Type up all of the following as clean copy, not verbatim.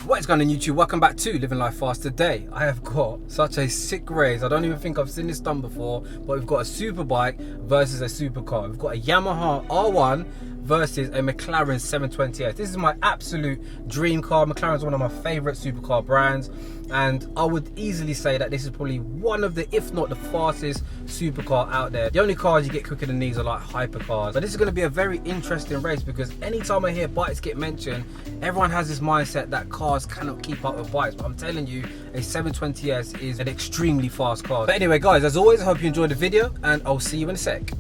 What is going on YouTube? Welcome back to Living Life Fast. Today I have got such a sick race. I don't even think I've seen this done before, but we've got a superbike versus a supercar. We've got a Yamaha R1 versus a MCLAREN 720S. This is my absolute dream car. McLaren's one of my favorite supercar brands, and I would easily say that this is probably one of the, if not the fastest supercar out there. The only cars you get quicker than these are like hypercars. But this is going to be a very interesting race because anytime I hear bikes get mentioned, everyone has this mindset that cars cannot keep up with bikes. But I'm telling you, a 720S is an extremely fast car. But anyway guys, as always, I hope you enjoyed the video and I'll see you in a sec.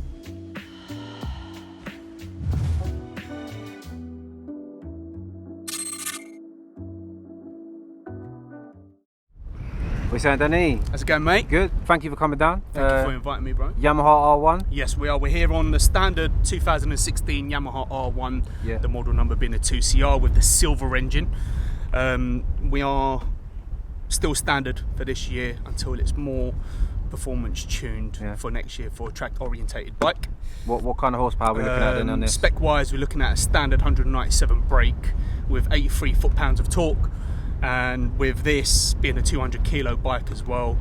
What are you saying, Danny? How's it going, mate? Good. Thank you for coming down. Thank you for inviting me, bro. Yamaha R1? Yes, we are. We're here on the standard 2016 Yamaha R1, yeah. The model number being a 2CR with the silver engine. We are still standard for this year until it's more performance tuned for next year for a track orientated bike. What kind of horsepower are we looking at then on this? Spec wise, we're looking at a standard 197 brake with 83 foot-pounds of torque. And with this being a 200 kilo bike as well,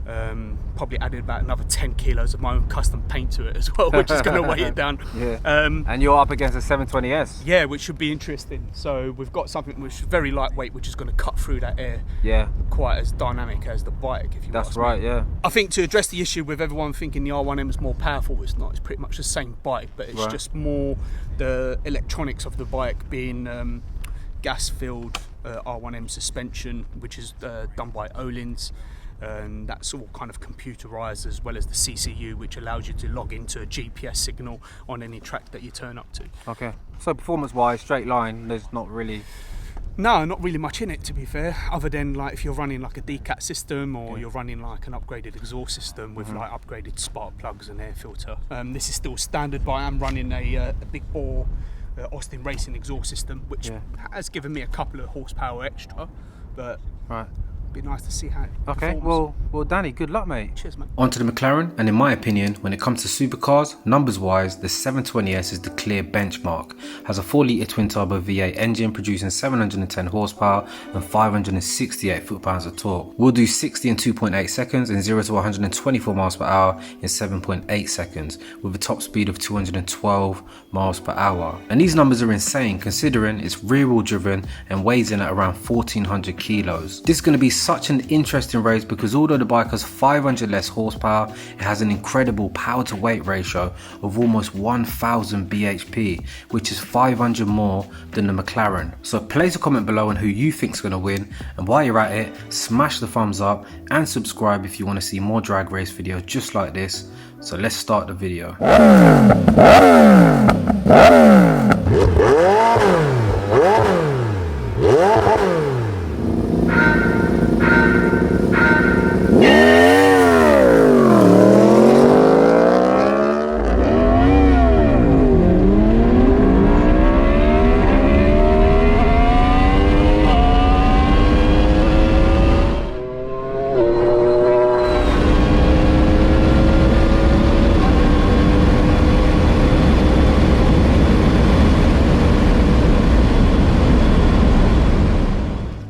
probably added about another 10 kilos of my own custom paint to it as well, which is going to weigh it down. Yeah. And you're up against a 720S. Yeah, which should be interesting. So we've got something which is very lightweight, which is going to cut through that air. Yeah. Quite as dynamic as the bike, if you That's right, yeah. I think to address the issue with everyone thinking the R1M is more powerful, it's not. It's pretty much the same bike, but it's just more the electronics of the bike being gas-filled R1M suspension, which is done by Öhlins, and that's all kind of computerized, as well as the CCU, which allows you to log into a GPS signal on any track that you turn up to. Okay, so performance-wise, straight line, there's not really... No, not really much in it, to be fair, other than like if you're running like a decat system or you're running like an upgraded exhaust system with like upgraded spark plugs and air filter. This is still standard, but I am running a big bore Austin Racing exhaust system, which has given me a couple of horsepower extra, but it'd be nice to see how it performs. Well Danny, good luck, mate. Cheers, mate. On to the McLaren, and in my opinion, when it comes to supercars, numbers wise, the 720S is the clear benchmark. Has a 4-litre twin-turbo V8 engine producing 710 horsepower and 568 foot-pounds of torque. Will do 60 in 2.8 seconds and 0 to 124 miles per hour in 7.8 seconds, with a top speed of 212 miles per hour. And these numbers are insane considering it's rear-wheel driven and weighs in at around 1400 kilos. This is going to be such an interesting race because although the bike has 500 less horsepower, it has an incredible power to weight ratio of almost 1000 bhp, which is 500 more than the McLaren. So place a comment below on who you think is going to win, and while you're at it, smash the thumbs up and subscribe if you want to see more drag race videos just like this. So let's start the video.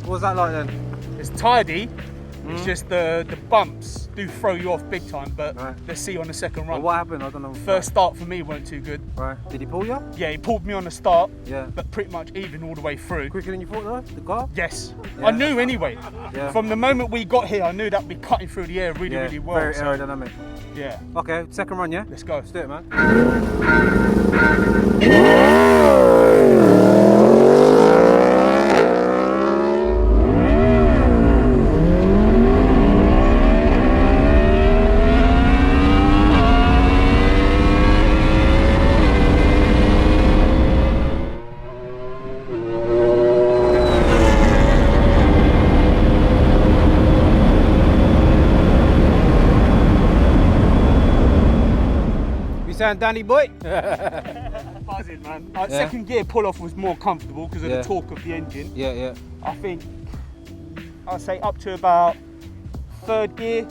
What's that like then? It's tidy. It's just the bumps do throw you off big time, but let's see on the second run. Well, what happened? I don't know. First start for me weren't too good. Right. Did he pull you? Yeah, he pulled me on the start. Yeah. But pretty much even all the way through. Quicker than you thought though, the car? Yes. Yeah. I knew anyway. Yeah. From the moment we got here, I knew that we'd be cutting through the air really well. Very aerodynamic. Yeah. Okay, second run, yeah? Let's go. Let's do it, man. Danny boy. Buzzing, man. Second gear pull off was more comfortable because of the torque of the engine. Yeah. I think I'd say up to about third gear,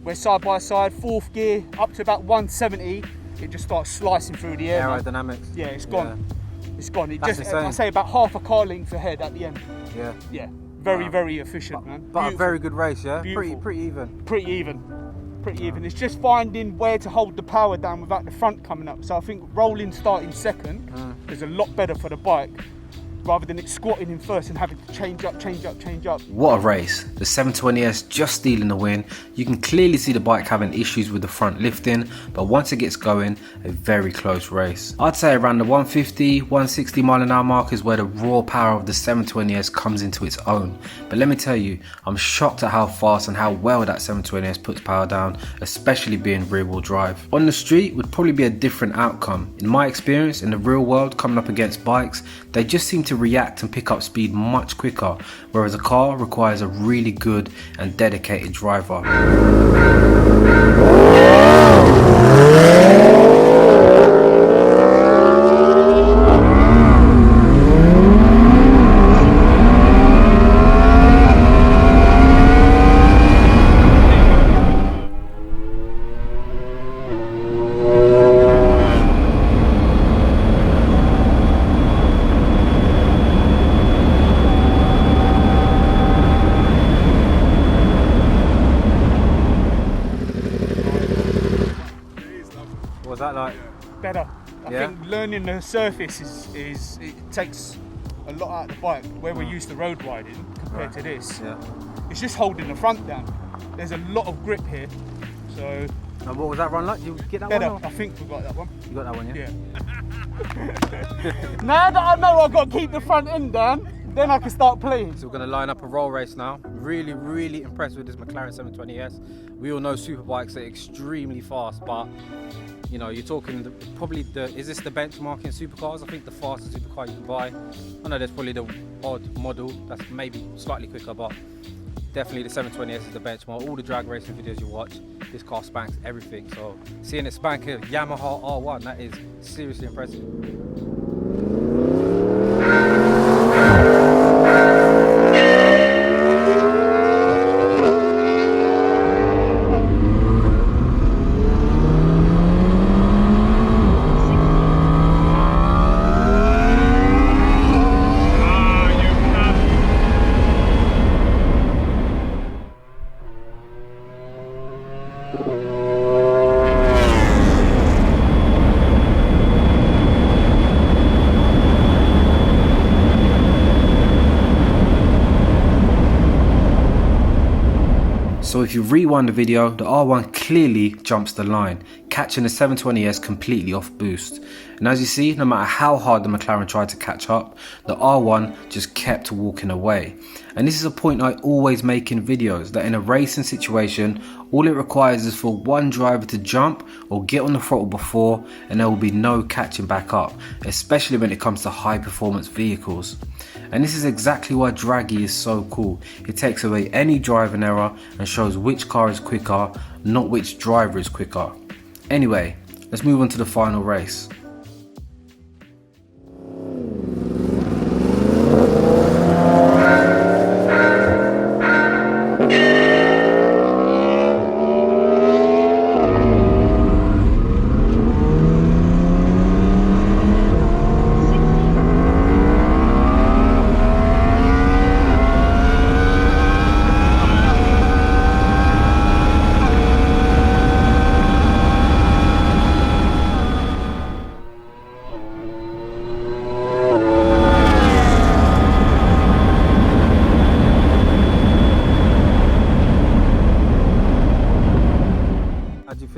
we're side by side. Fourth gear, up to about 170, it just starts slicing through the air. Aerodynamics. Yeah, it's gone. Yeah. It's gone. It That's just, insane. I say about half a car length ahead at the end. Yeah. Yeah. Very efficient, man. But a very good race, yeah? Beautiful. Pretty even. Pretty even. It's just finding where to hold the power down without the front coming up. So I think rolling starting second is a lot better for the bike, rather than it squatting in first and having to change up. What a race. The 720S just stealing the win. You can clearly see the bike having issues with the front lifting, but once it gets going, a very close race. I'd say around the 150, 160 mile an hour mark is where the raw power of the 720S comes into its own. But let me tell you, I'm shocked at how fast and how well that 720S puts power down, especially being rear wheel drive. On the street would probably be a different outcome. In my experience, in the real world, coming up against bikes, they just seem to react and pick up speed much quicker, whereas a car requires a really good and dedicated driver. What was that like? Better. I think learning the surface is it takes a lot out of the bike. Where we're used to road riding compared to this, it's just holding the front down. There's a lot of grip here, so. And what was that run like? Did you get that better. one? Or? I think we got that one. You got that one, yeah? Yeah. Now that I know I've got to keep the front end down, then I can start playing. So we're going to line up a roll race now. Really impressed with this McLaren 720S. We all know superbikes are extremely fast, but you know, you're talking is this the benchmark in supercars? I think the fastest supercar you can buy. I know there's probably the odd model that's maybe slightly quicker, but definitely the 720S is the benchmark. All the drag racing videos you watch, this car spanks everything. So seeing it spank a Yamaha R1, that is seriously impressive. So if you rewind the video, the R1 clearly jumps the line, catching the 720S completely off boost. And as you see, no matter how hard the McLaren tried to catch up, the R1 just kept walking away. And this is a point I always make in videos, that in a racing situation, all it requires is for one driver to jump or get on the throttle before, and there will be no catching back up, especially when it comes to high performance vehicles. And this is exactly why Draggy is so cool. It takes away any driving error and shows which car is quicker, not which driver is quicker. Anyway, let's move on to the final race.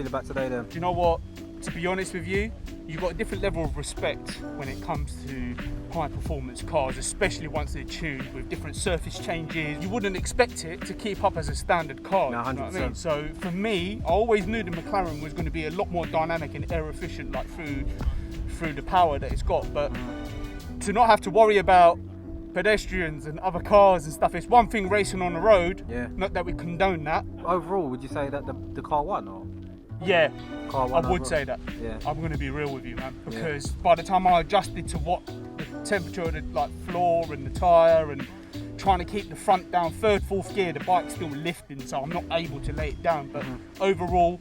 About today then? Do you know what? To be honest with you, you've got a different level of respect when it comes to high performance cars, especially once they're tuned with different surface changes. You wouldn't expect it to keep up as a standard car. No, 100%. You know what I mean? So for me, I always knew the McLaren was going to be a lot more dynamic and air efficient, like through the power that it's got. But to not have to worry about pedestrians and other cars and stuff, it's one thing racing on the road. Yeah. Not that we condone that. Overall, would you say that the car won, or? Yeah, Car I would say that. Yeah. I'm going to be real with you, man, because by the time I adjusted to what the temperature of the floor and the tyre and trying to keep the front down, third, fourth gear, the bike's still lifting, so I'm not able to lay it down. But overall,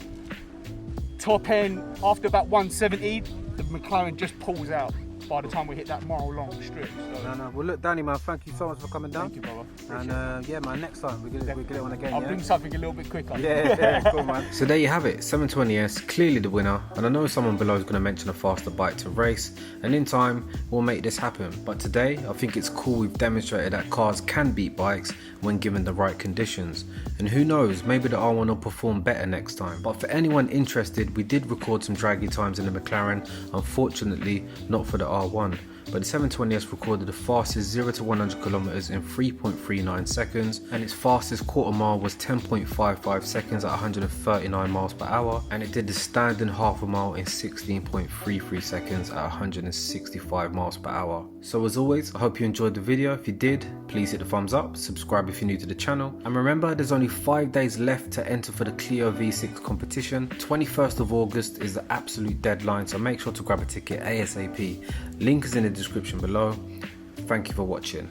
top end, after about 170, the McLaren just pulls out. by the time we hit that mile-long strip. So. No. Well, look, Danny, man, thank you so much for coming down. Thank you, brother. And yeah, man, next time we'll get it on again. I'll bring something a little bit quicker. Yeah, cool, man. So there you have it, 720S, clearly the winner, and I know someone below is going to mention a faster bike to race, and in time we'll make this happen. But today I think it's cool we've demonstrated that cars can beat bikes when given the right conditions, and who knows, maybe the R1 will perform better next time. But for anyone interested, we did record some draggy times in the McLaren, unfortunately not for the R1. But the 720S recorded the fastest 0 to 100 kilometers in 3.39 seconds, and its fastest quarter mile was 10.55 seconds at 139 miles per hour, and it did the standing half a mile in 16.33 seconds at 165 miles per hour. So as always, I hope you enjoyed the video. If you did, please hit the thumbs up, subscribe if you're new to the channel, and remember there's only 5 days left to enter for the Clio V6 competition. 21st of August is the absolute deadline, so make sure to grab a ticket ASAP. Link is in the description below. Thank you for watching.